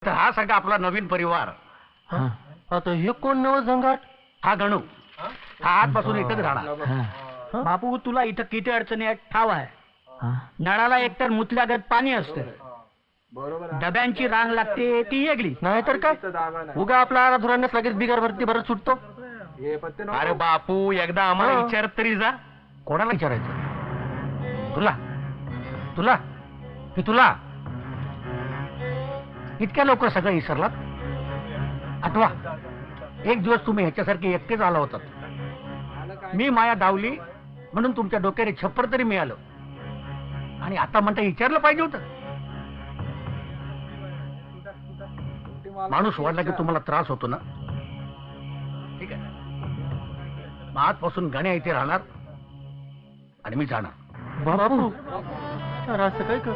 तर हा सगळा आपला नवीन परिवार. आता हे कोण नवं झंगाट? हा गणू, हा आजपासून इथंच राहणार. बापू तुला इथं किती अडचणी आहेत ठाव आहे. नळाला एकतर मुतल्यागत पाणी असतं, डब्यांची रांग लागते ती वेगळी. नाही तर काय, उगा आपला आराधुरांनाच लगेच बिगार भरती भरत सुटतो. अरे बापू, एकदा आम्हाला विचारत तरी जा. कोणाला विचारायचं? तुला तुला की तुला? इतक्या लवकर सगळं विसरलात? आठवा, एक दिवस तुम्ही ह्याच्यासारखे एकटेच आला होतात. मी माया डावली म्हणून तुमच्या डोक्याने छप्पर तरी मिळालं, आणि आता म्हणता विचारलं पाहिजे होतं. माणूस वाढला की तुम्हाला त्रास होतो ना. ठीक आहे, मग आजपासून गण्या इथे राहणार आणि मी जाणार. बापू, तर असं काय कर,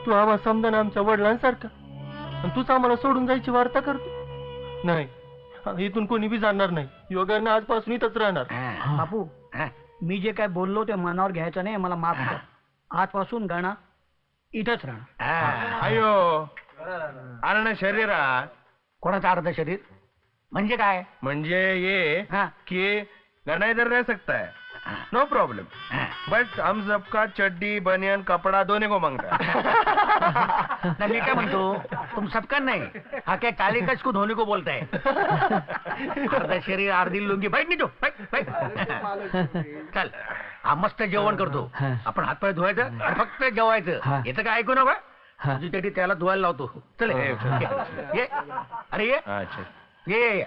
तू आम्हाला समजा ना आमच्या वडिलांसारखा, आणि तूच आम्हाला सोडून जायची वार्ता करतो. नाही, इथून कोणी बी जाणार नाही. योगाने आजपासून इथंच राहणार. बापू, मी जे काय बोललो ते मनावर घ्यायचं नाही, मला माफ कर. आजपासून गणा इथंच राहणार. अयो, अन्न शरीरात कोणाचं अर्ध शरीर म्हणजे काय? म्हणजे ये हाँ. कि गणा इधर रह सकता है, नो प्रॉब्लम, बट हम सबका चड्डी बनियान कपड़ा दोनों को मांगता है. नहीं, मैं क्या म्हणतो, तुम सबका नहीं, हा क्या काले कच को धोने को बोलता है. अर्ध शरीर अर्धी लुंगी. बैठ नहीं तो, बैठ बैठ. चल, हा मस्त जेवण करतो. आपण हातपाय धुवायचं आणि फक्त जेवायचं. येतं काय ऐकू नका. तुझी चड्डी त्याला धुवायला लावतो. चल ये. अरे ये अच्छा. ये.